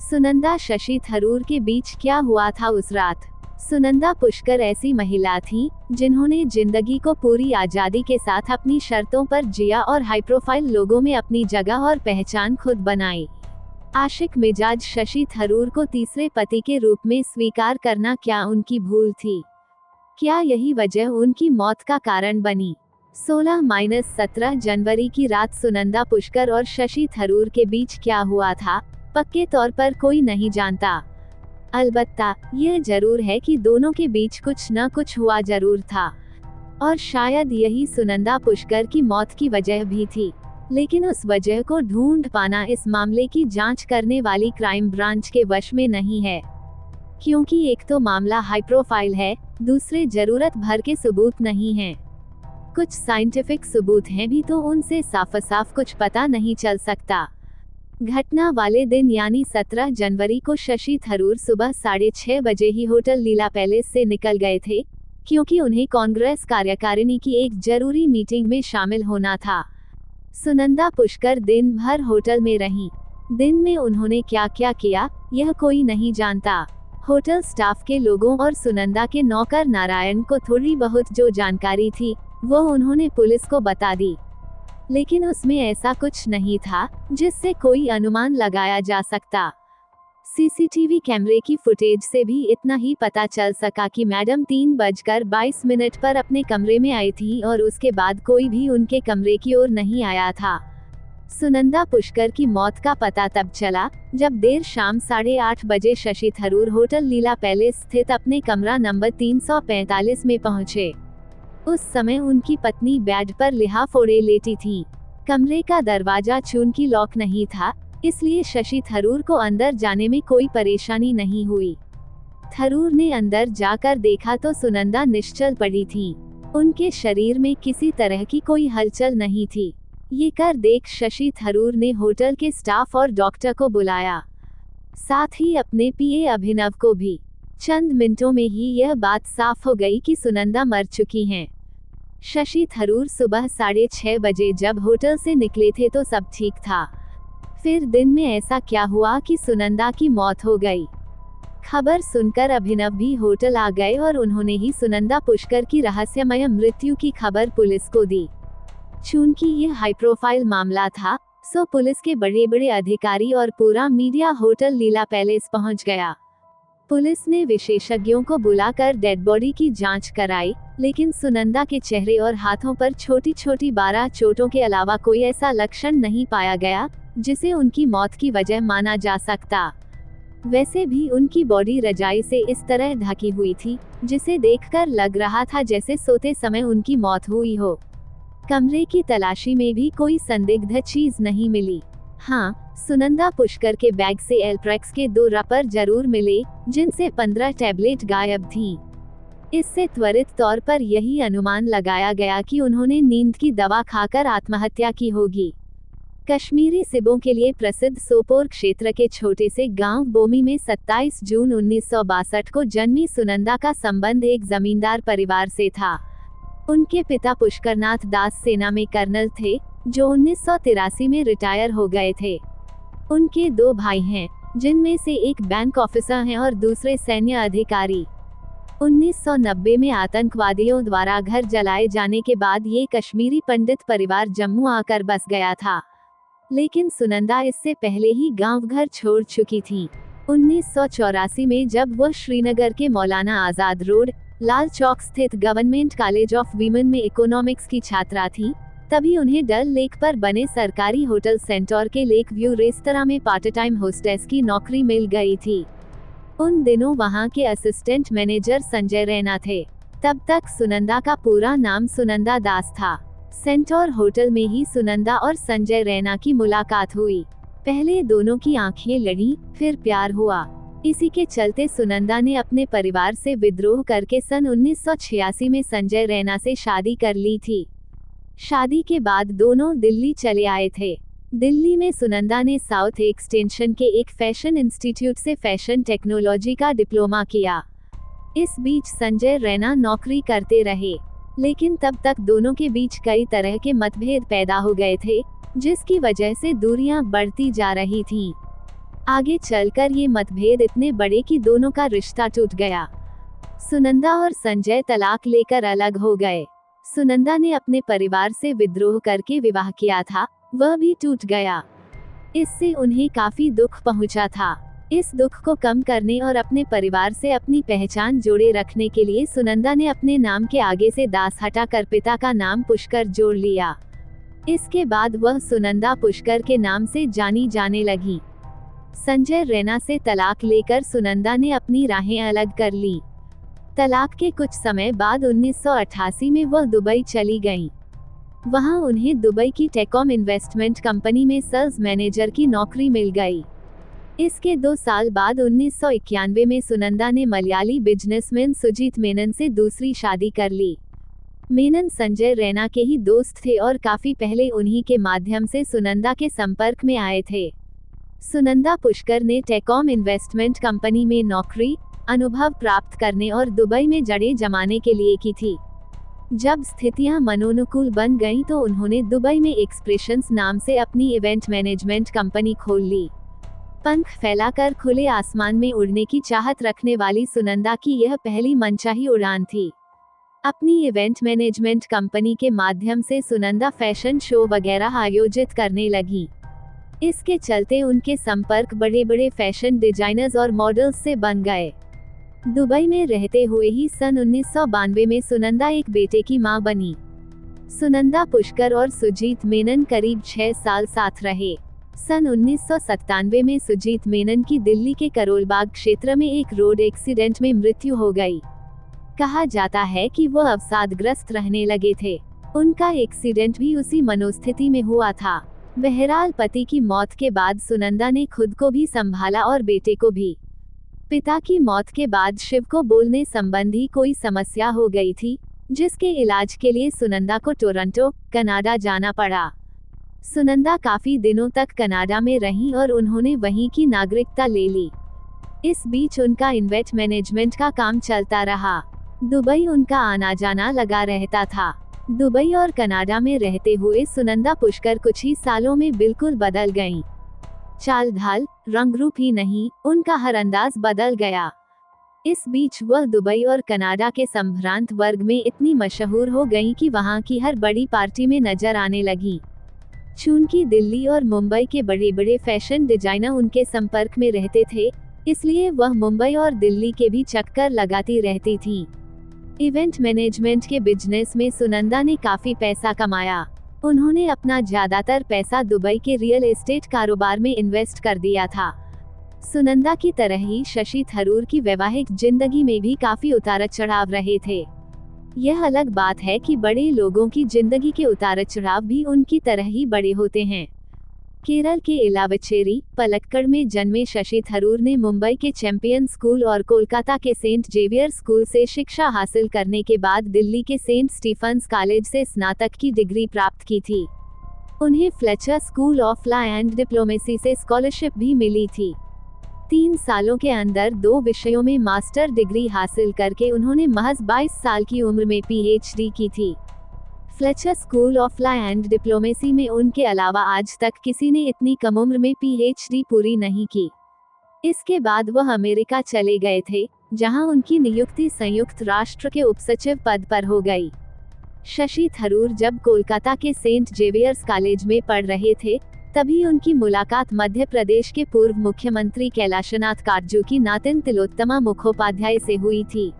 सुनंदा शशि थरूर के बीच क्या हुआ था उस रात। सुनंदा पुष्कर ऐसी महिला थी जिन्होंने जिंदगी को पूरी आजादी के साथ अपनी शर्तों पर जिया और हाई प्रोफाइल लोगों में अपनी जगह और पहचान खुद बनाई। आशिक मिजाज शशि थरूर को तीसरे पति के रूप में स्वीकार करना क्या उनकी भूल थी? क्या यही वजह उनकी मौत का कारण बनी? 16-17 जनवरी की रात सुनंदा पुष्कर और शशि थरूर के बीच क्या हुआ था, पक्के तौर पर कोई नहीं जानता। अलबत्ता यह जरूर है कि दोनों के बीच कुछ न कुछ हुआ जरूर था, और शायद यही सुनंदा पुष्कर की मौत की वजह भी थी। लेकिन उस वजह को ढूंढ पाना इस मामले की जांच करने वाली क्राइम ब्रांच के वश में नहीं है, क्योंकि एक तो मामला हाई प्रोफाइल है, दूसरे जरूरत भर के सबूत नहीं हैं। कुछ साइंटिफिक सबूत हैं भी तो उनसे साफ कुछ पता नहीं चल सकता। घटना वाले दिन यानी 17 जनवरी को शशि थरूर सुबह 6:30 बजे ही होटल लीला पैलेस से निकल गए थे, क्योंकि उन्हें कांग्रेस कार्यकारिणी की एक जरूरी मीटिंग में शामिल होना था। सुनंदा पुष्कर दिन भर होटल में रहीं। दिन में उन्होंने क्या क्या किया यह कोई नहीं जानता। होटल स्टाफ के लोगों और सुनंदा के नौकर नारायण को थोड़ी बहुत जो जानकारी थी वो उन्होंने पुलिस को बता दी, लेकिन उसमें ऐसा कुछ नहीं था जिससे कोई अनुमान लगाया जा सकता। सीसीटीवी कैमरे की फुटेज से भी इतना ही पता चल सका कि मैडम 3:22 पर अपने कमरे में आई थी और उसके बाद कोई भी उनके कमरे की ओर नहीं आया था। सुनंदा पुष्कर की मौत का पता तब चला जब देर शाम 8:30 बजे शशि थरूर होटल लीला पैलेस स्थित अपने कमरा नंबर 345 में पहुंचे। उस समय उनकी पत्नी बेड पर लिहाफ ओढ़े लेटी थी। कमरे का दरवाजा चूंकि लॉक नहीं था, इसलिए शशि थरूर को अंदर जाने में कोई परेशानी नहीं हुई। थरूर ने अंदर जाकर देखा तो सुनंदा निश्चल पड़ी थी। उनके शरीर में किसी तरह की कोई हलचल नहीं थी। ये कर देख शशि थरूर ने होटल के स्टाफ और डॉक्टर को बुलाया, साथ ही अपने पीए अभिनव को भी। चंद मिनटों में ही यह बात साफ हो गई कि सुनंदा मर चुकी हैं। शशि थरूर सुबह 6:30 बजे जब होटल से निकले थे तो सब ठीक था। फिर दिन में ऐसा क्या हुआ कि सुनंदा की मौत हो गई? खबर सुनकर अभिनव भी होटल आ गए और उन्होंने ही सुनंदा पुष्कर की रहस्यमय मृत्यु की खबर पुलिस को दी। चूंकि यह हाई प्रोफाइल मामला था, सो पुलिस के बड़े बड़े अधिकारी और पूरा मीडिया होटल लीला पैलेस पहुंच गया। पुलिस ने विशेषज्ञों को बुलाकर डेड बॉडी की जांच कराई, लेकिन सुनंदा के चेहरे और हाथों पर छोटी छोटी 12 चोटों के अलावा कोई ऐसा लक्षण नहीं पाया गया जिसे उनकी मौत की वजह माना जा सकता। वैसे भी उनकी बॉडी रजाई से इस तरह ढकी हुई थी जिसे देखकर लग रहा था जैसे सोते समय उनकी मौत हुई हो। कमरे की तलाशी में भी कोई संदिग्ध चीज नहीं मिली। हाँ, सुनंदा पुष्कर के बैग से एल्ट्रेक्स के 2 रबर जरूर मिले, जिनसे 15 टैबलेट गायब थीं। इससे त्वरित तौर पर यही अनुमान लगाया गया कि उन्होंने नींद की दवा खाकर आत्महत्या की होगी। कश्मीरी सिबों के लिए प्रसिद्ध सोपोर क्षेत्र के छोटे से गांव बोमी में 27 जून 1962 को जन्मी सुनंदा का संबंध एक जमींदार परिवार से था। उनके पिता पुष्करनाथ दास सेना में कर्नल थे, जो 1983 में रिटायर हो गए थे। उनके 2 भाई हैं, जिनमें से एक बैंक ऑफिसर हैं और दूसरे सैन्य अधिकारी। 1990 में आतंकवादियों द्वारा घर जलाए जाने के बाद ये कश्मीरी पंडित परिवार जम्मू आकर बस गया था, लेकिन सुनंदा इससे पहले ही गांव घर छोड़ चुकी थी। 1984 में जब वह श्रीनगर के मौलाना आजाद रोड, लाल चौक स्थित गवर्नमेंट कॉलेज ऑफ वीमेन में इकोनॉमिक्स की छात्रा थी, तभी उन्हें डल लेक पर बने सरकारी होटल सेंटोर के लेक व्यू रेस्तरां में पार्ट टाइम होस्टेस की नौकरी मिल गई थी। उन दिनों वहां के असिस्टेंट मैनेजर संजय रैना थे। तब तक सुनंदा का पूरा नाम सुनंदा दास था। सेंटोर होटल में ही सुनंदा और संजय रैना की मुलाकात हुई। पहले दोनों की आंखें लड़ी, फिर प्यार हुआ। इसी के चलते सुनंदा ने अपने परिवार से विद्रोह करके सन 1986 में संजय रैना से शादी कर ली थी। शादी के बाद दोनों दिल्ली चले आए थे। दिल्ली में सुनंदा ने साउथ एक्सटेंशन के एक फैशन इंस्टीट्यूट से फैशन टेक्नोलॉजी का डिप्लोमा किया। इस बीच संजय रैना नौकरी करते रहे, लेकिन तब तक दोनों के बीच कई तरह के मतभेद पैदा हो गए थे, जिसकी वजह से दूरियां बढ़ती जा रही थीं। आगे चलकर ये मतभेद इतने बड़े कि दोनों का रिश्ता टूट गया। सुनंदा और संजय तलाक लेकर अलग हो गए। सुनंदा ने अपने परिवार से विद्रोह करके विवाह किया था, वह भी टूट गया। इससे उन्हें काफी दुख पहुंचा था। इस दुख को कम करने और अपने परिवार से अपनी पहचान जोड़े रखने के लिए सुनंदा ने अपने नाम के आगे से दास हटाकर पिता का नाम पुष्कर जोड़ लिया। इसके बाद वह सुनंदा पुष्कर के नाम से जानी जाने लगी। संजय रैना से तलाक लेकर सुनंदा ने अपनी राहें अलग कर ली। तलाक के कुछ समय बाद 1988 में वह दुबई चली गईं। वहां उन्हें दुबई की टेकॉम इन्वेस्टमेंट कंपनी में सेल्स मैनेजर की नौकरी मिल गई। इसके 2 साल बाद 1991 में सुनंदा ने मलयाली बिजनेसमैन सुजीत मेनन से दूसरी शादी कर ली। मेनन संजय रैना के ही दोस्त थे और काफी पहले उन्हीं के माध्यम से सुनंदा के संपर्क में आए थे। सुनंदा पुष्कर ने टेकॉम इन्वेस्टमेंट कंपनी में नौकरी, अनुभव प्राप्त करने और दुबई में जड़ें जमाने के लिए की थी। जब स्थितियां मनोनुकूल बन गईं तो उन्होंने दुबई में एक्सप्रेशंस नाम से अपनी इवेंट मैनेजमेंट कंपनी खोल ली। पंख फैलाकर खुले आसमान में उड़ने की चाहत रखने वाली सुनंदा की यह पहली मनचाही उड़ान थी। अपनी इवेंट मैनेजमेंट कंपनी के माध्यम से सुनंदा फैशन शो वगैरह आयोजित करने लगी। इसके चलते उनके संपर्क बड़े बड़े फैशन डिजाइनर्स और मॉडल्स से बन गए। दुबई में रहते हुए ही सन 1992 में सुनंदा एक बेटे की मां बनी। सुनंदा पुष्कर और सुजीत मेनन करीब 6 साल साथ रहे। सन 1997 में सुजीत मेनन की दिल्ली के करोलबाग क्षेत्र में एक रोड एक्सीडेंट में मृत्यु हो गई। कहा जाता है कि वह अवसादग्रस्त रहने लगे थे। उनका एक्सीडेंट भी उसी मनोस्थिति में हुआ था। बहरहाल पति की मौत के बाद सुनंदा ने खुद को भी संभाला और बेटे को भी। पिता की मौत के बाद शिव को बोलने संबंधी कोई समस्या हो गई थी, जिसके इलाज के लिए सुनंदा को टोरंटो, कनाडा जाना पड़ा। सुनंदा काफी दिनों तक कनाडा में रहीं और उन्होंने वहीं की नागरिकता ले ली। इस बीच उनका इवेंट मैनेजमेंट का काम चलता रहा। दुबई उनका आना जाना लगा रहता था। दुबई और कनाडा में रहते हुए सुनंदा पुष्कर कुछ ही सालों में बिल्कुल बदल गईं। चाल ढाल, रंग रूप ही नहीं, उनका हर अंदाज बदल गया। इस बीच वह दुबई और कनाडा के संभ्रांत वर्ग में इतनी मशहूर हो गईं कि वहां की हर बड़ी पार्टी में नजर आने लगी। चूंकि दिल्ली और मुंबई के बड़े बड़े फैशन डिजाइनर उनके संपर्क में रहते थे, इसलिए वह मुंबई और दिल्ली के भी चक्कर लगाती रहती थीं। इवेंट मैनेजमेंट के बिजनेस में सुनंदा ने काफी पैसा कमाया। उन्होंने अपना ज्यादातर पैसा दुबई के रियल एस्टेट कारोबार में इन्वेस्ट कर दिया था। सुनंदा की तरह ही शशि थरूर की वैवाहिक जिंदगी में भी काफी उतार चढ़ाव रहे थे। यह अलग बात है कि बड़े लोगों की जिंदगी के उतार चढ़ाव भी उनकी तरह ही बड़े होते हैं। केरल के इलावचेरी, पलक्कड़ में जन्मे शशि थरूर ने मुंबई के चैंपियन स्कूल और कोलकाता के सेंट जेवियर स्कूल से शिक्षा हासिल करने के बाद दिल्ली के सेंट स्टीफन्स कॉलेज से स्नातक की डिग्री प्राप्त की थी। उन्हें Fletcher school of law and diplomacy से स्कॉलरशिप भी मिली थी। 3 सालों के अंदर 2 विषयों में मास्टर डिग्री हासिल करके उन्होंने महज 22 साल की उम्र में पीएचडी की थी। Fletcher school of law and diplomacy में उनके अलावा आज तक किसी ने इतनी कम उम्र में पीएचडी पूरी नहीं की। इसके बाद वह अमेरिका चले गए थे, जहां उनकी नियुक्ति संयुक्त राष्ट्र के उपसचिव पद पर हो गई। शशि थरूर जब कोलकाता के सेंट जेवियर्स कॉलेज में पढ़ रहे थे, तभी उनकी मुलाकात मध्य प्रदेश के पूर्व मुख्यमंत्री कैलाशनाथ काटजू की नातिन तिलोत्तमा मुखोपाध्याय से हुई थी।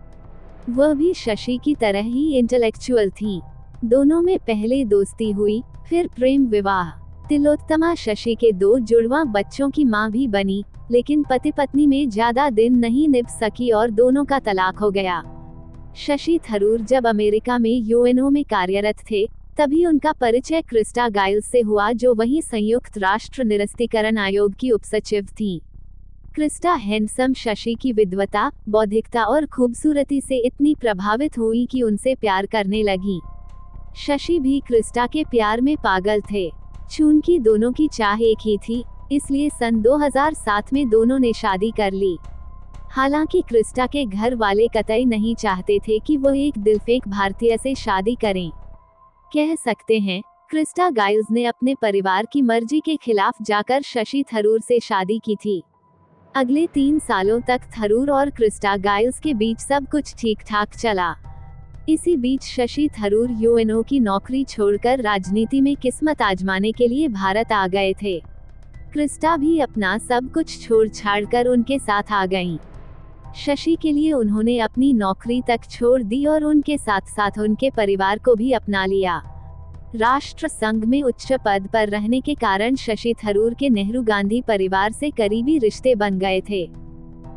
वह भी शशि की तरह ही इंटेलेक्चुअल थीं। दोनों में पहले दोस्ती हुई, फिर प्रेम विवाह। तिलोत्तमा शशि के 2 जुड़वां बच्चों की मां भी बनी, लेकिन पति पत्नी में ज्यादा दिन नहीं निभ सकी और दोनों का तलाक हो गया। शशि थरूर जब अमेरिका में यूएनओ में कार्यरत थे, तभी उनका परिचय क्रिस्टा गाइल्स से हुआ, जो वहीं संयुक्त राष्ट्र निरस्तीकरण आयोग की उपसचिव थीं। क्रिस्टा हैंडसम शशि की विद्वता, बौद्धिकता और खूबसूरती से इतनी प्रभावित हुई कि उनसे प्यार करने लगी। शशि भी क्रिस्टा के प्यार में पागल थे। चूंकि दोनों की चाह एक ही थी, इसलिए सन 2007 में दोनों ने शादी कर ली। हालांकि क्रिस्टा के घर वाले कतई नहीं चाहते थे कि वो एक दिलफेक भारतीय से शादी करें। कह सकते हैं, क्रिस्टा गाइल्स ने अपने परिवार की मर्जी के खिलाफ जाकर शशि थरूर से शादी की थी। अगले 3 सालों तक थरूर और क्रिस्टा गाइल्स के बीच सब कुछ ठीक ठाक चला। इसी बीच शशि थरूर यूएनओ की नौकरी छोड़कर राजनीति में किस्मत आजमाने के लिए भारत आ गए थे। क्रिस्टा भी अपना सब कुछ छोड़ छाड़ कर उनके साथ आ गईं। शशि के लिए उन्होंने अपनी नौकरी तक छोड़ दी और उनके साथ साथ उनके परिवार को भी अपना लिया। राष्ट्र संघ में उच्च पद पर रहने के कारण शशि थरूर के नेहरू गांधी परिवार से करीबी रिश्ते बन गए थे।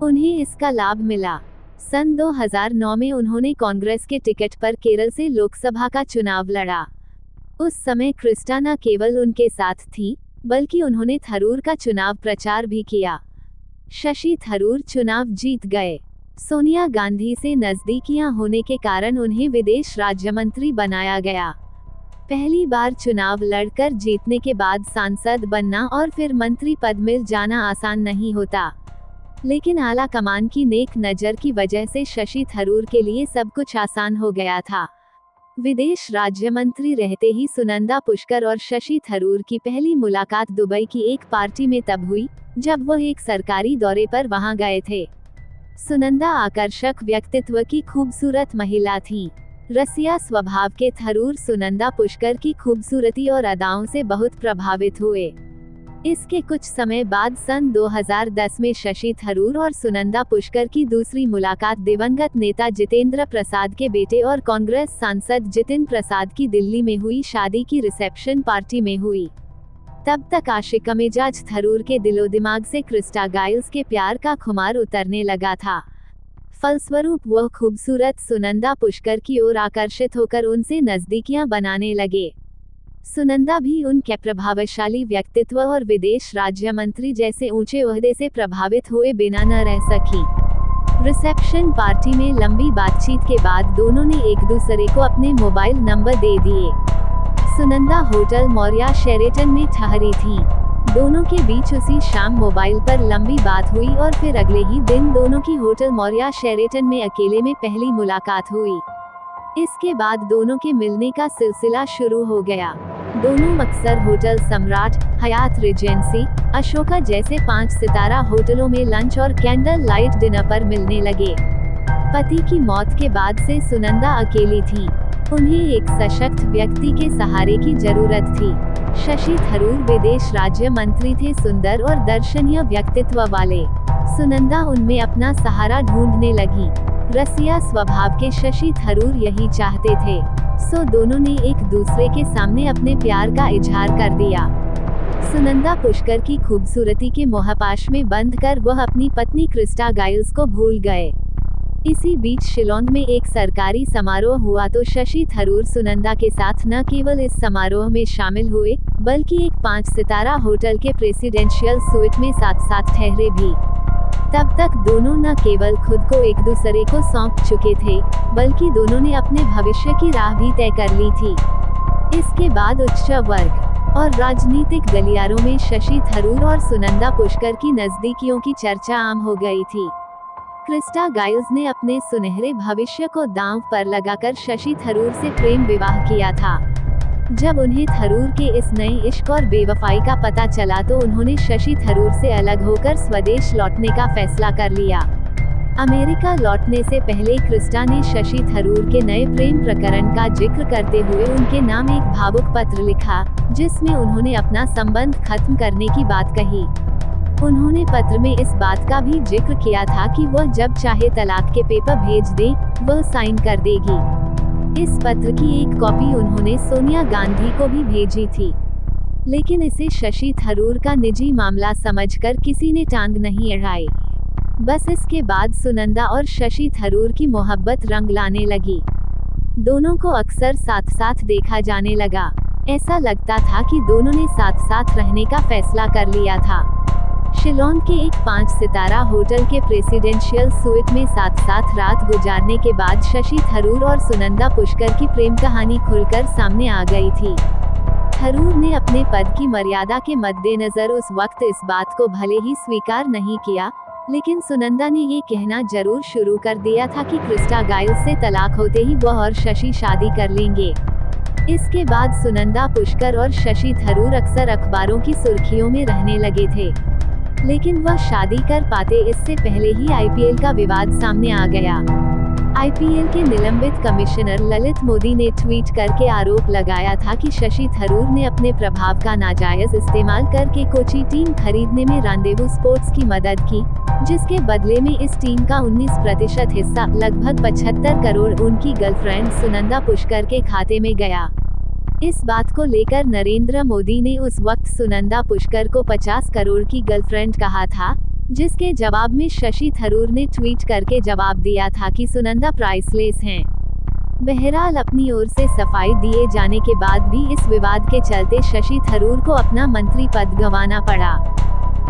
उन्हें इसका लाभ मिला। सन 2009 में उन्होंने कांग्रेस के टिकट पर केरल से लोकसभा का चुनाव लड़ा। उस समय क्रिस्टा न केवल उनके साथ थी, बल्कि उन्होंने थरूर का चुनाव प्रचार भी किया। शशि थरूर चुनाव जीत गए। सोनिया गांधी से नजदीकियां होने के कारण उन्हें विदेश राज्य मंत्री बनाया गया। पहली बार चुनाव लड़कर जीतने के बाद सांसद बनना और फिर मंत्री पद मिल जाना आसान नहीं होता, लेकिन आला कमान की नेक नज़र की वजह से शशि थरूर के लिए सब कुछ आसान हो गया था। विदेश राज्य मंत्री रहते ही सुनंदा पुष्कर और शशि थरूर की पहली मुलाकात दुबई की एक पार्टी में तब हुई, जब वह एक सरकारी दौरे पर वहां गए थे। सुनंदा आकर्षक व्यक्तित्व की खूबसूरत महिला थीं। रसिया स्वभाव के थरूर सुनंदा पुष्कर की खूबसूरती और अदाओं से बहुत प्रभावित हुए। इसके कुछ समय बाद सन 2010 में शशि थरूर और सुनंदा पुष्कर की दूसरी मुलाकात दिवंगत नेता जितेंद्र प्रसाद के बेटे और कांग्रेस सांसद जितिन प्रसाद की दिल्ली में हुई शादी की रिसेप्शन पार्टी में हुई। तब तक आशिक-ए-मिजाज थरूर के दिलो दिमाग से क्रिस्टा गाइल्स के प्यार का खुमार उतरने लगा था। फलस्वरूप वह खूबसूरत सुनंदा पुष्कर की ओर आकर्षित होकर उनसे नजदीकियां बनाने लगे। सुनंदा भी उनके प्रभावशाली व्यक्तित्व और विदेश राज्य मंत्री जैसे ऊंचे ओहदे से प्रभावित हुए बिना न रह सकी। रिसेप्शन पार्टी में लंबी बातचीत के बाद दोनों ने एक दूसरे को अपने मोबाइल नंबर दे दिए। सुनंदा होटल मौर्या शेरेटन में ठहरी थीं। दोनों के बीच उसी शाम मोबाइल पर लंबी बात हुई और फिर अगले ही दिन दोनों की होटल मौर्या शेरेटन में अकेले में पहली मुलाकात हुई। इसके बाद दोनों के मिलने का सिलसिला शुरू हो गया। दोनों अक्सर होटल सम्राट, हयात रिजेंसी, अशोका जैसे 5 सितारा होटलों में लंच और कैंडल लाइट डिनर पर मिलने लगे। पति की मौत के बाद से सुनंदा अकेली थीं। उन्हें एक सशक्त व्यक्ति के सहारे की जरूरत थी। शशि थरूर विदेश राज्य मंत्री थे, सुंदर और दर्शनीय व्यक्तित्व वाले। सुनंदा उनमें अपना सहारा ढूंढने लगी। रसिया स्वभाव के शशि थरूर यही चाहते थे, सो दोनों ने एक दूसरे के सामने अपने प्यार का इजहार कर दिया। सुनंदा पुष्कर की खूबसूरती के मोहपाश में बंध कर वह अपनी पत्नी क्रिस्टा गाइल्स को भूल गए। इसी बीच शिलोंग में एक सरकारी समारोह हुआ तो शशि थरूर सुनंदा के साथ न केवल इस समारोह में शामिल हुए, बल्कि एक 5 सितारा होटल के प्रेसिडेंशियल स्वीट में साथ साथ ठहरे भी। तब तक दोनों न केवल खुद को एक दूसरे को सौंप चुके थे, बल्कि दोनों ने अपने भविष्य की राह भी तय कर ली थी। इसके बाद उच्च वर्ग और राजनीतिक गलियारों में शशि थरूर और सुनंदा पुष्कर की नजदीकियों की चर्चा आम हो गई थी। क्रिस्टा गाइल्स ने अपने सुनहरे भविष्य को दांव पर लगाकर शशि थरूर से प्रेम विवाह किया था। जब उन्हें थरूर के इस नए इश्क और बेवफाई का पता चला तो उन्होंने शशि थरूर से अलग होकर स्वदेश लौटने का फैसला कर लिया। अमेरिका लौटने से पहले क्रिस्टा ने शशि थरूर के नए प्रेम प्रकरण का जिक्र करते हुए उनके नाम एक भावुक पत्र लिखा, जिसमें उन्होंने अपना संबंध खत्म करने की बात कही। उन्होंने पत्र में इस बात का भी जिक्र किया था कि वह जब चाहे तलाक के पेपर भेज दे, वह साइन कर देगी। इस पत्र की एक कॉपी उन्होंने सोनिया गांधी को भी भेजी थी, लेकिन इसे शशि थरूर का निजी मामला समझकर किसी ने टांग नहीं अड़ाई। बस इसके बाद सुनंदा और शशि थरूर की मोहब्बत रंग लाने लगी। दोनों को अक्सर साथ साथ देखा जाने लगा। ऐसा लगता था कि दोनों ने साथ साथ रहने का फैसला कर लिया था। शिलोंग के एक 5 सितारा होटल के प्रेसिडेंशियल स्वीट में साथ साथ रात गुजारने के बाद शशि थरूर और सुनंदा पुष्कर की प्रेम कहानी खुलकर सामने आ गई थी। थरूर ने अपने पद की मर्यादा के मद्देनजर उस वक्त इस बात को भले ही स्वीकार नहीं किया, लेकिन सुनंदा ने ये कहना जरूर शुरू कर दिया था कि क्रिस्टा गाइल्स से तलाक होते ही वह और शशि शादी कर लेंगे। इसके बाद सुनंदा पुष्कर और शशि थरूर अक्सर अखबारों की सुर्खियों में रहने लगे थे। लेकिन वह शादी कर पाते इससे पहले ही आईपीएल का विवाद सामने आ गया। आईपीएल के निलंबित कमिश्नर ललित मोदी ने ट्वीट करके आरोप लगाया था कि शशि थरूर ने अपने प्रभाव का नाजायज इस्तेमाल करके कोची टीम खरीदने में रांडेवू स्पोर्ट्स की मदद की, जिसके बदले में इस टीम का 19% हिस्सा लगभग 75 करोड़ उनकी गर्लफ्रेंड सुनंदा पुष्कर के खाते में गया। इस बात को लेकर नरेंद्र मोदी ने उस वक्त सुनंदा पुष्कर को 50 करोड़ की गर्लफ्रेंड कहा था, जिसके जवाब में शशि थरूर ने ट्वीट करके जवाब दिया था कि सुनंदा प्राइसलेस हैं। बहरहाल अपनी ओर से सफाई दिए जाने के बाद भी इस विवाद के चलते शशि थरूर को अपना मंत्री पद गंवाना पड़ा।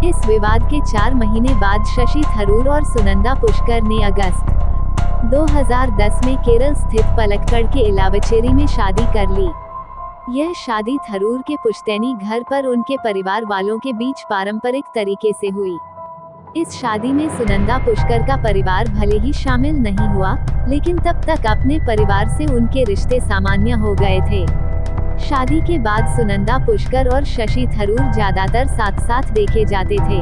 इस विवाद के 4 महीने बाद शशि थरूर और सुनंदा पुष्कर ने अगस्त 2010 में केरल स्थित पलक्कड़ के इलावचेरी में शादी कर ली। यह शादी थरूर के पुश्तैनी घर पर उनके परिवार वालों के बीच पारंपरिक तरीके से हुई। इस शादी में सुनंदा पुष्कर का परिवार भले ही शामिल नहीं हुआ, लेकिन तब तक अपने परिवार से उनके रिश्ते सामान्य हो गए थे। शादी के बाद सुनंदा पुष्कर और शशि थरूर ज्यादातर साथ साथ देखे जाते थे।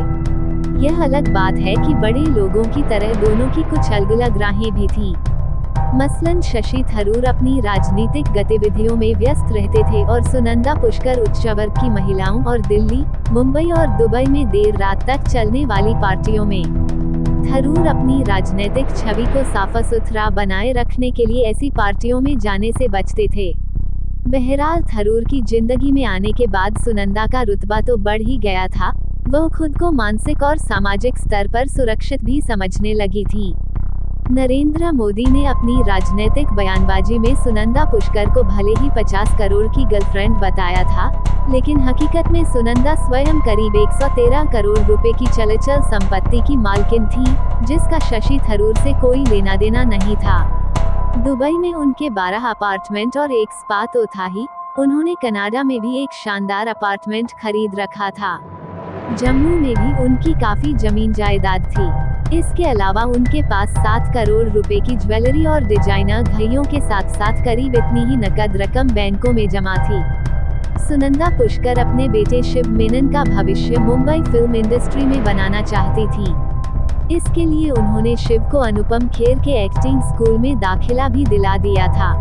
यह अलग बात है कि बड़े लोगों की तरह दोनों की कुछ अलग राहें भी थीं। मसलन शशि थरूर अपनी राजनीतिक गतिविधियों में व्यस्त रहते थे और सुनंदा पुष्कर उच्च वर्ग की महिलाओं और दिल्ली, मुंबई और दुबई में देर रात तक चलने वाली पार्टियों में। थरूर अपनी राजनीतिक छवि को साफ सुथरा बनाए रखने के लिए ऐसी पार्टियों में जाने से बचते थे। बहरहाल थरूर की जिंदगी में आने के बाद सुनंदा का रुतबा तो बढ़ ही गया था, वह खुद को मानसिक और सामाजिक स्तर पर सुरक्षित भी समझने लगी थी। नरेंद्र मोदी ने अपनी राजनीतिक बयानबाजी में सुनंदा पुष्कर को भले ही 50 करोड़ की गर्लफ्रेंड बताया था, लेकिन हकीकत में सुनंदा स्वयं करीब 113 करोड़ रुपए की चलचल संपत्ति की मालकिन थी, जिसका शशि थरूर से कोई लेना देना नहीं था। दुबई में उनके 12 अपार्टमेंट और एक स्पा तो था ही, उन्होंने कनाडा में भी एक शानदार अपार्टमेंट खरीद रखा था। जम्मू में भी उनकी काफी जमीन जायदाद थी। इसके अलावा उनके पास 7 करोड़ रुपए की ज्वेलरी और डिजाइनर घड़ियों के साथ साथ करीब इतनी ही नकद रकम बैंकों में जमा थी। सुनंदा पुष्कर अपने बेटे शिव मेनन का भविष्य मुंबई फिल्म इंडस्ट्री में बनाना चाहती थी। इसके लिए उन्होंने शिव को अनुपम खेर के एक्टिंग स्कूल में दाखिला भी दिला दिया था।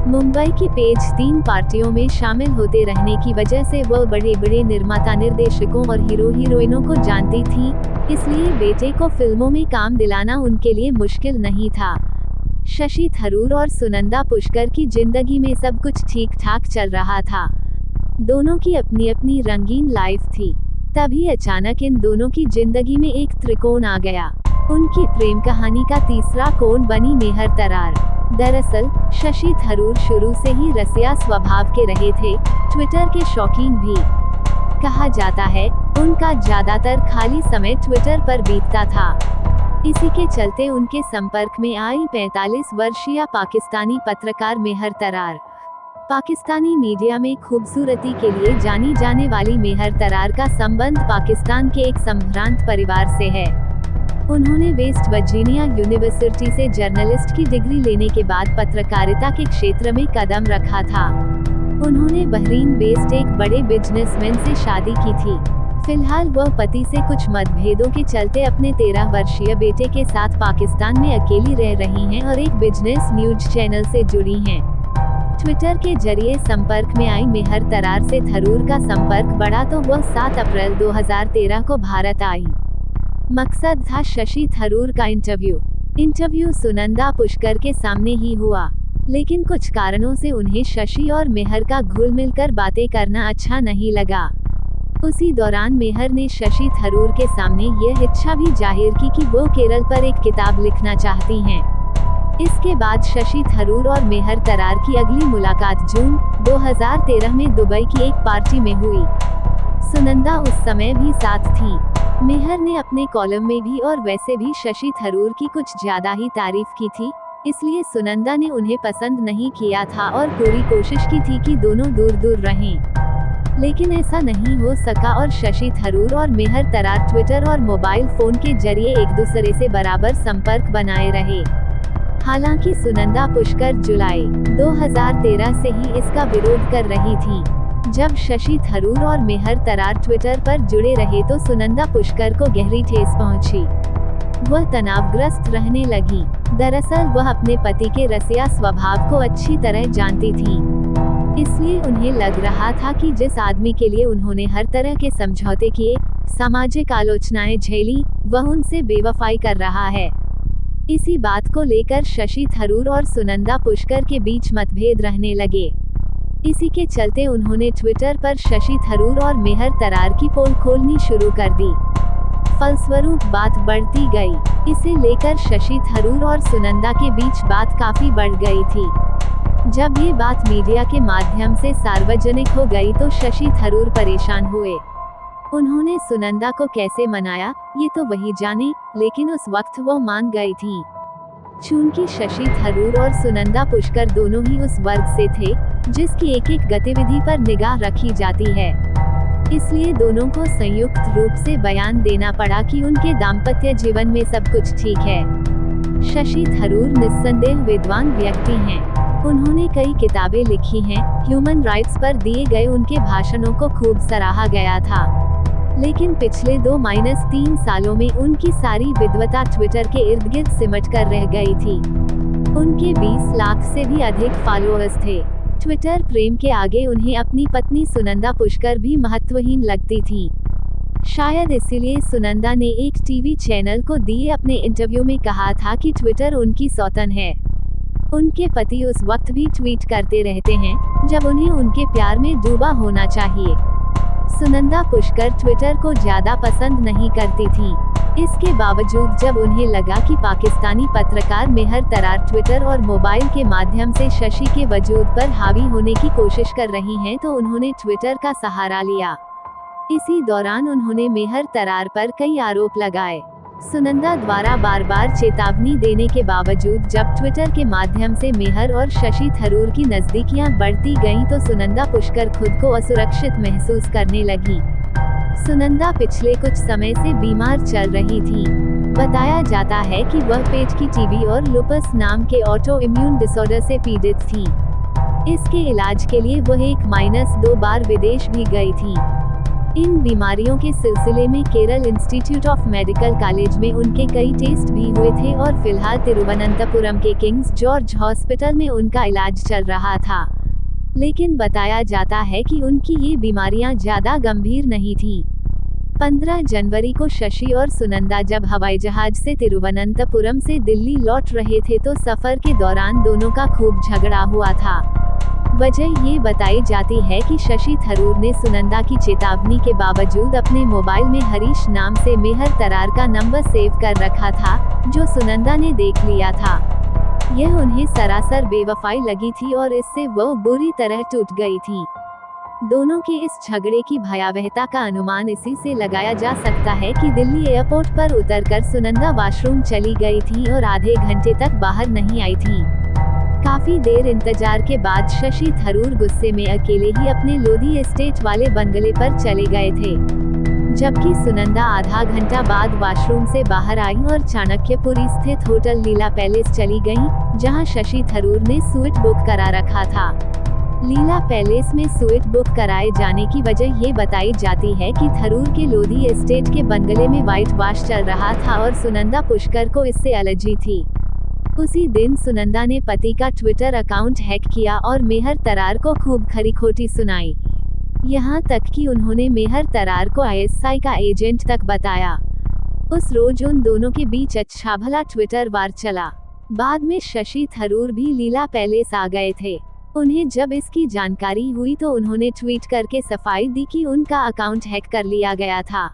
मुंबई की पेज 3 पार्टियों में शामिल होते रहने की वजह से वह बड़े बड़े निर्माता निर्देशकों और हीरो हीरोइनों को जानती थी, इसलिए बेटे को फिल्मों में काम दिलाना उनके लिए मुश्किल नहीं था। शशि थरूर और सुनंदा पुष्कर की जिंदगी में सब कुछ ठीक ठाक चल रहा था। दोनों की अपनी अपनी रंगीन लाइफ थी। तभी अचानक इन दोनों की जिंदगी में एक त्रिकोण आ गया। उनकी प्रेम कहानी का तीसरा कोण बनी मेहर तरार। दरअसल शशि थरूर शुरू से ही रसिया स्वभाव के रहे थे, ट्विटर के शौकीन भी। कहा जाता है उनका ज्यादातर खाली समय ट्विटर पर बीतता था। इसी के चलते उनके संपर्क में आई 45 वर्षीय पाकिस्तानी पत्रकार मेहर तरार। पाकिस्तानी मीडिया में खूबसूरती के लिए जानी जाने वाली मेहर तरार का संबंध पाकिस्तान के एक संभ्रांत परिवार से है। उन्होंने वेस्ट वर्जीनिया यूनिवर्सिटी से जर्नलिस्ट की डिग्री लेने के बाद पत्रकारिता के क्षेत्र में कदम रखा था। उन्होंने बहरीन बेस्ड एक बड़े बिजनेसमैन से शादी की थी। फिलहाल वह पति से कुछ मतभेदों के चलते अपने 13 वर्षीय बेटे के साथ पाकिस्तान में अकेली रह रही हैं और एक बिजनेस न्यूज चैनल से जुड़ी हैं। ट्विटर के जरिए संपर्क में आई मेहर तरार से थरूर का संपर्क बढ़ा तो वह 7 अप्रैल 2013 को भारत आई। मकसद था शशि थरूर का इंटरव्यू सुनंदा पुष्कर के सामने ही हुआ, लेकिन कुछ कारणों से उन्हें शशि और मेहर का घुल मिलकर बातें करना अच्छा नहीं लगा। उसी दौरान मेहर ने शशि थरूर के सामने यह इच्छा भी जाहिर की कि वो केरल पर एक किताब लिखना चाहती हैं। इसके बाद शशि थरूर और मेहर तरार की अगली मुलाकात जून 2013 में दुबई की एक पार्टी में हुई। सुनंदा उस समय भी साथ थी। मेहर ने अपने कॉलम में भी और वैसे भी शशि थरूर की कुछ ज्यादा ही तारीफ की थी, इसलिए सुनंदा ने उन्हें पसंद नहीं किया था और पूरी कोशिश की थी कि दोनों दूर दूर रहें। लेकिन ऐसा नहीं हो सका और शशि थरूर और मेहर तरार ट्विटर और मोबाइल फोन के जरिए एक दूसरे से बराबर संपर्क बनाए रहे। हालांकि सुनंदा पुष्कर जुलाई 2013 से ही इसका विरोध कर रही थी। जब शशि थरूर और मेहर तरार ट्विटर पर जुड़े रहे तो सुनंदा पुष्कर को गहरी ठेस पहुंची। वह तनावग्रस्त रहने लगी। दरअसल वह अपने पति के रसिया स्वभाव को अच्छी तरह जानती थी, इसलिए उन्हें लग रहा था कि जिस आदमी के लिए उन्होंने हर तरह के समझौते किए, सामाजिक आलोचनाएं झेली, वह उनसे बेवफाई कर रहा है। इसी बात को लेकर शशि थरूर और सुनंदा पुष्कर के बीच मतभेद रहने लगे। इसी के चलते उन्होंने ट्विटर पर शशि थरूर और मेहर तरार की पोल खोलनी शुरू कर दी। फलस्वरूप बात बढ़ती गई। इसे लेकर शशि थरूर और सुनंदा के बीच बात काफी बढ़ गई थी। जब ये बात मीडिया के माध्यम से सार्वजनिक हो गई तो शशि थरूर परेशान हुए। उन्होंने सुनंदा को कैसे मनाया, ये तो वही जाने, लेकिन उस वक्त वो मान गई थी। चूंकि शशि थरूर और सुनंदा पुष्कर दोनों ही उस वर्ग से थे जिसकी एक एक गतिविधि पर निगाह रखी जाती है, इसलिए दोनों को संयुक्त रूप से बयान देना पड़ा कि उनके दाम्पत्य जीवन में सब कुछ ठीक है। शशि थरूर निस्संदेह विद्वान व्यक्ति हैं। उन्होंने कई किताबें लिखी हैं। ह्यूमन राइट्स पर दिए गए उनके भाषणों को खूब सराहा गया था, लेकिन पिछले 2-3 सालों में उनकी सारी विद्वता ट्विटर के इर्द गिर्द सिमट कर रह गई थी। उनके 20 लाख से भी अधिक फॉलोअर्स थे। ट्विटर प्रेम के आगे उन्हें अपनी पत्नी सुनंदा पुष्कर भी महत्वहीन लगती थी। शायद इसीलिए सुनंदा ने एक टीवी चैनल को दिए अपने इंटरव्यू में कहा था कि ट्विटर उनकी सौतन है। उनके पति उस वक्त भी ट्वीट करते रहते हैं जब उन्हें उनके प्यार में डूबा होना चाहिए। सुनंदा पुष्कर ट्विटर को ज्यादा पसंद नहीं करती थी। इसके बावजूद जब उन्हें लगा कि पाकिस्तानी पत्रकार मेहर तरार ट्विटर और मोबाइल के माध्यम से शशि के वजूद पर हावी होने की कोशिश कर रही हैं तो उन्होंने ट्विटर का सहारा लिया। इसी दौरान उन्होंने मेहर तरार पर कई आरोप लगाए। सुनंदा द्वारा बार बार चेतावनी देने के बावजूद जब ट्विटर के माध्यम से मेहर और शशि थरूर की नजदीकियां बढ़ती गईं तो सुनंदा पुष्कर खुद को असुरक्षित महसूस करने लगी। सुनंदा पिछले कुछ समय से बीमार चल रही थी। बताया जाता है कि वह पेट की टीबी और लुपस नाम के ऑटो इम्यून डिसऑर्डर से पीड़ित थी। इसके इलाज के लिए वह 1-2 बार विदेश भी गई थी। इन बीमारियों के सिलसिले में Kerala institute of medical college में उनके कई टेस्ट भी हुए थे और फिलहाल तिरुवनंतपुरम के किंग्स जॉर्ज हॉस्पिटल में उनका इलाज चल रहा था। लेकिन बताया जाता है कि उनकी ये बीमारियां ज्यादा गंभीर नहीं थी। 15 जनवरी को शशि और सुनंदा जब हवाई जहाज से तिरुवनंतपुरम से दिल्ली लौट रहे थे तो सफर के दौरान दोनों का खूब झगड़ा हुआ था। वजह ये बताई जाती है कि शशि थरूर ने सुनंदा की चेतावनी के बावजूद अपने मोबाइल में हरीश नाम से मेहर तरार का नंबर सेव कर रखा था, जो सुनंदा ने देख लिया था। यह उन्हें सरासर बेवफाई लगी थी और इससे वो बुरी तरह टूट गई थी। दोनों के इस झगड़े की भयावहता का अनुमान इसी से लगाया जा सकता है कि दिल्ली एयरपोर्ट पर उतरकर सुनंदा वॉशरूम चली गई थी और आधे घंटे तक बाहर नहीं आई थी। काफी देर इंतजार के बाद शशि थरूर गुस्से में अकेले ही अपने लोधी एस्टेट वाले बंगले पर चले गए थे, जबकि सुनंदा आधा घंटा बाद वॉशरूम से बाहर आई और चाणक्यपुरी स्थित होटल लीला पैलेस चली गईं, जहां शशि थरूर ने सूट बुक करा रखा था। लीला पैलेस में सूट बुक कराए जाने की वजह ये बताई जाती है कि थरूर के लोधी एस्टेट के बंगले में व्हाइट वॉश चल रहा था और सुनंदा पुष्कर को इससे एलर्जी थी। उसी दिन सुनंदा ने पति का ट्विटर अकाउंट हैक किया और मेहर तरार को खूब खरी खोटी सुनाई। यहाँ तक कि उन्होंने मेहर तरार को आईएसआई का एजेंट तक बताया। उस रोज उन दोनों के बीच अच्छा भला ट्विटर वार चला। बाद में शशि थरूर भी लीला पैलेस आ गए थे। उन्हें जब इसकी जानकारी हुई तो उन्होंने ट्वीट करके सफाई दी कि उनका अकाउंट हैक कर लिया गया था।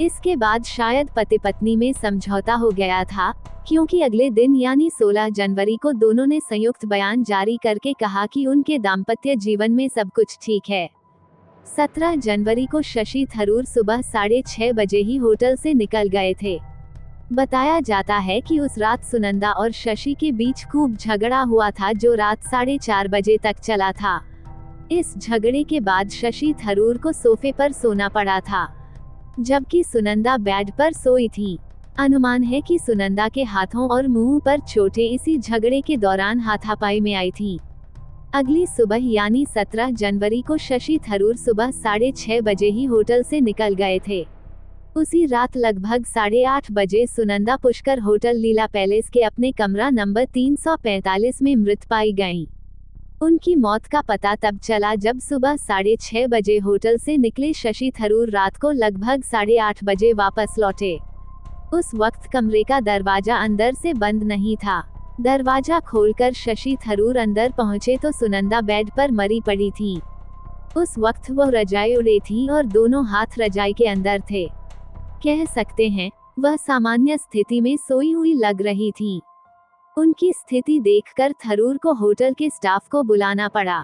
इसके बाद शायद पति पत्नी में समझौता हो गया था, क्योंकि अगले दिन यानी 16 जनवरी को दोनों ने संयुक्त बयान जारी करके कहा कि उनके दाम्पत्य जीवन में सब कुछ ठीक है। 17 जनवरी को शशि थरूर सुबह 6:30 बजे ही होटल से निकल गए थे। बताया जाता है कि उस रात सुनंदा और शशि के बीच खूब झगड़ा हुआ था, जो रात 4:30 बजे तक चला था। इस झगड़े के बाद शशि थरूर को सोफे पर सोना पड़ा था, जबकि सुनंदा बेड पर सोई थी। अनुमान है कि सुनंदा के हाथों और मुंह पर चोटें इसी झगड़े के दौरान हाथापाई में आई थी। अगली सुबह यानी 17 जनवरी को शशि थरूर सुबह 6:30 बजे ही होटल से निकल गए थे। उसी रात लगभग 8:30 बजे सुनंदा पुष्कर होटल लीला पैलेस के अपने कमरा नंबर 345 में मृत पाई गईं। उनकी मौत का पता तब चला जब सुबह 6:30 बजे होटल से निकले शशि थरूर रात को लगभग 8:30 बजे वापस लौटे। उस वक्त कमरे का दरवाजा अंदर से बंद नहीं था। दरवाजा खोलकर शशि थरूर अंदर पहुंचे तो सुनंदा बेड पर मरी पड़ी थी। उस वक्त वो रजाई ओढ़े थी और दोनों हाथ रजाई के अंदर थे। कह सकते हैं वह सामान्य स्थिति में सोई हुई लग रही थी। उनकी स्थिति देखकर थरूर को होटल के स्टाफ को बुलाना पड़ा।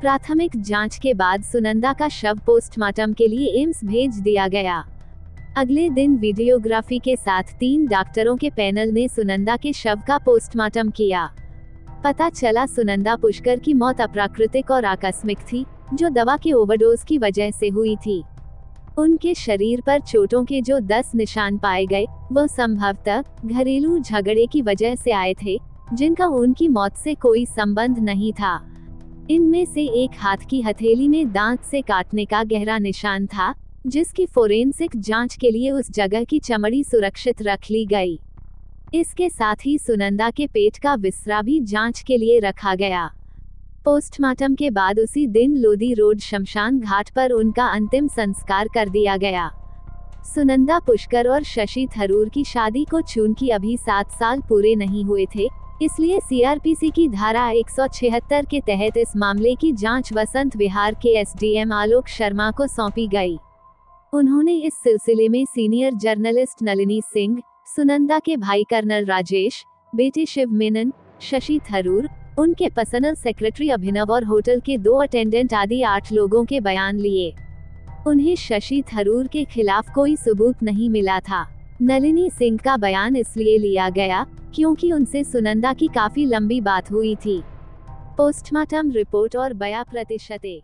प्राथमिक जांच के बाद सुनंदा का शव पोस्टमार्टम के लिए एम्स भेज दिया गया। अगले दिन वीडियोग्राफी के साथ 3 डॉक्टरों के पैनल ने सुनंदा के शव का पोस्टमार्टम किया। पता चला सुनंदा पुष्कर की मौत अप्राकृतिक और आकस्मिक थी, जो दवा के ओवरडोज की वजह से हुई थी। उनके शरीर पर चोटों के जो 10 निशान पाए गए, वो संभवतः घरेलू झगड़े की वजह से आए थे, जिनका उनकी मौत से कोई संबंध नहीं था। इनमें से एक हाथ की हथेली में दांत से काटने का गहरा निशान था, जिसकी फोरेंसिक जांच के लिए उस जगह की चमड़ी सुरक्षित रख ली गई। इसके साथ ही सुनंदा के पेट का विसरा भी जांच के लिए रखा गया। पोस्टमार्टम के बाद उसी दिन लोधी रोड शमशान घाट पर उनका अंतिम संस्कार कर दिया गया। सुनंदा पुष्कर और शशि थरूर की शादी को चूंकि अभी 7 साल पूरे नहीं हुए थे, इसलिए सीआरपीसी की धारा 176 के तहत इस मामले की जांच वसंत विहार के एसडीएम आलोक शर्मा को सौंपी गई। उन्होंने इस सिलसिले में सीनियर जर्नलिस्ट नलिनी सिंह, सुनंदा के भाई कर्नल राजेश, बेटे शिव मेनन, शशि थरूर, उनके पर्सनल सेक्रेटरी अभिनव और होटल के 2 अटेंडेंट आदि 8 लोगों के बयान लिए। उन्हें शशि थरूर के खिलाफ कोई सबूत नहीं मिला था। नलिनी सिंह का बयान इसलिए लिया गया क्योंकि उनसे सुनंदा की काफी लंबी बात हुई थी। पोस्टमार्टम रिपोर्ट और 92%